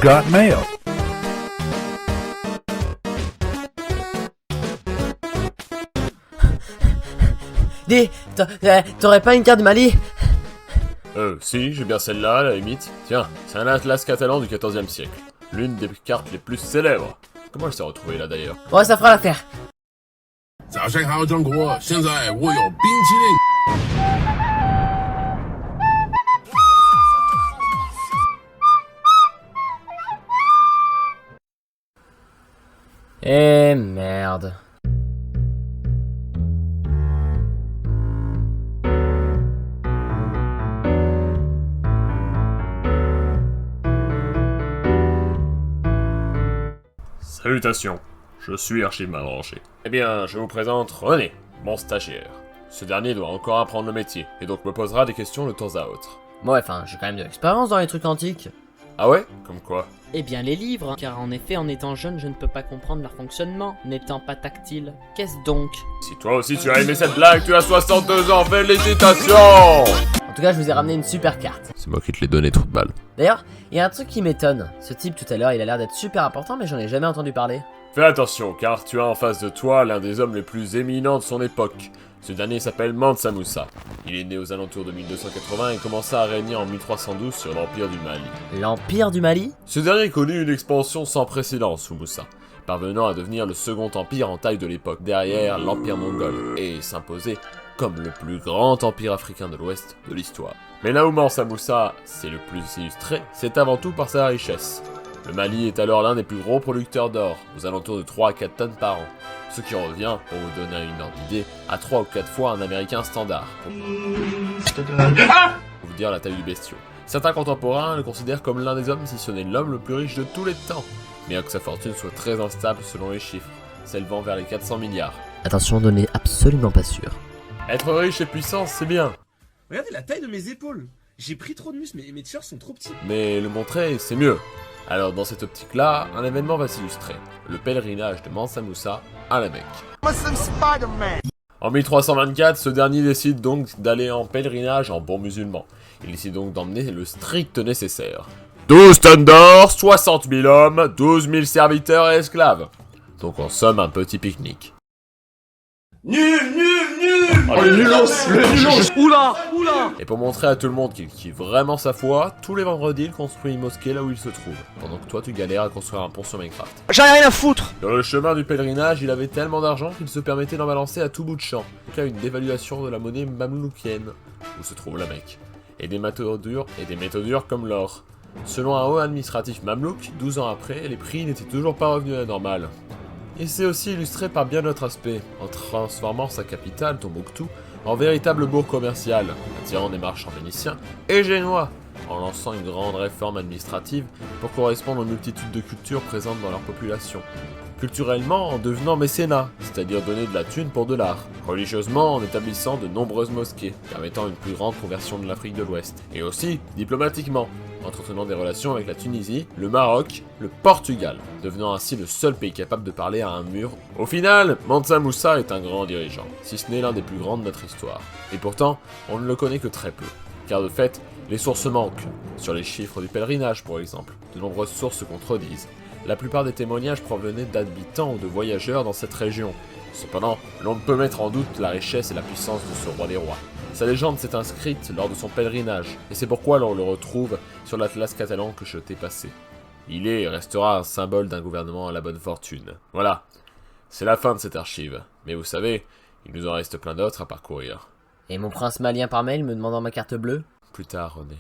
got mail. Dis, t'aurais pas une carte du Mali? Si, j'ai bien celle-là, à la limite. Tiens, c'est un atlas catalan du XIVe siècle. L'une des cartes les plus célèbres. Comment elle s'est retrouvée là d'ailleurs? Ouais, ça fera l'affaire. 早上好，中国！现在我有冰淇淋。Eh merde. Salutations, je suis archiveman branché. Eh bien, je vous présente René, mon stagiaire. Ce dernier doit encore apprendre le métier, et donc me posera des questions de temps à autre. Ouais, enfin, j'ai quand même de l'expérience dans les trucs antiques. Ah ouais? Comme quoi? Eh bien les livres, car en effet en étant jeune je ne peux pas comprendre leur fonctionnement, n'étant pas tactile. Qu'est-ce donc? Si toi aussi tu as aimé cette blague, tu as 62 ans, félicitations! En tout cas, je vous ai ramené une super carte. C'est moi qui te l'ai donné, trou de balle. D'ailleurs, il y a un truc qui m'étonne. Ce type tout à l'heure, il a l'air d'être super important, mais j'en ai jamais entendu parler. Fais attention, car tu as en face de toi l'un des hommes les plus éminents de son époque. Ce dernier s'appelle Mansa Moussa. Il est né aux alentours de 1280 et commença à régner en 1312 sur l'Empire du Mali. L'Empire du Mali? Ce dernier connut une expansion sans précédent sous Moussa, parvenant à devenir le second empire en taille de l'époque, derrière l'Empire mongol, et s'imposer comme le plus grand empire africain de l'Ouest de l'histoire. Mais là où Mansa Moussa c'est le plus illustré, c'est avant tout par sa richesse. Le Mali est alors l'un des plus gros producteurs d'or, aux alentours de 3 à 4 tonnes par an, ce qui revient, pour vous donner une ordre d'idée, à 3 ou 4 fois un américain standard, pour vous dire la taille du bestiau. Certains contemporains le considèrent comme l'un des hommes, si ce n'est l'homme le plus riche de tous les temps, bien que sa fortune soit très instable selon les chiffres, s'élevant vers les 400 milliards. Attention, on n'est absolument pas sûr. Être riche et puissant, c'est bien, Regardez la taille de mes épaules. J'ai pris trop de muscles, mes t-shirts sont trop petits. mais le montrer, c'est mieux. Alors dans cette optique-là, un événement va s'illustrer, le pèlerinage de Mansa Moussa à la Mecque. En 1324, ce dernier décide donc d'aller en pèlerinage en bon musulman. Il décide donc d'emmener le strict nécessaire. 12 tonnes d'or, 60 000 hommes, 12 000 serviteurs et esclaves. Donc en somme, un petit pique-nique. Et pour montrer à tout le monde qu'il kiffe vraiment sa foi, tous les vendredis, il construit une mosquée là où il se trouve, pendant que toi tu galères à construire un pont sur Minecraft. J'en ai rien à foutre. Sur le chemin du pèlerinage, il avait tellement d'argent qu'il se permettait d'en balancer à tout bout de champ, jusqu'à une dévaluation de la monnaie mameloukienne, où se trouve la Mecque, et des métaux durs comme l'or. Selon un haut administratif mamelouk, 12 ans après, les prix n'étaient toujours pas revenus à la normale. Et c'est aussi illustré par bien d'autres aspects, en transformant sa capitale, Tombouctou, en véritable bourg commercial, attirant des marchands vénitiens et génois, en lançant une grande réforme administrative pour correspondre aux multitudes de cultures présentes dans leur population. Culturellement, en devenant mécénat, c'est-à-dire donner de la thune pour de l'art. Religieusement, en établissant de nombreuses mosquées, permettant une plus grande conversion de l'Afrique de l'Ouest. Et aussi, diplomatiquement, entretenant des relations avec la Tunisie, le Maroc, le Portugal, devenant ainsi le seul pays capable de parler à un mur. Au final, Mansa Moussa est un grand dirigeant, si ce n'est l'un des plus grands de notre histoire. Et pourtant, on ne le connaît que très peu, car de fait, les sources manquent. Sur les chiffres du pèlerinage, par exemple, de nombreuses sources se contredisent. La plupart des témoignages provenaient d'habitants ou de voyageurs dans cette région. Cependant, l'on ne peut mettre en doute la richesse et la puissance de ce roi des rois. Sa légende s'est inscrite lors de son pèlerinage, et c'est pourquoi l'on le retrouve sur l'atlas catalan que je t'ai passé. Il est et restera un symbole d'un gouvernement à la bonne fortune. Voilà, c'est la fin de cette archive. Mais vous savez, il nous en reste plein d'autres à parcourir. Et mon prince malien par mail me demandant ma carte bleue? Plus tard, René.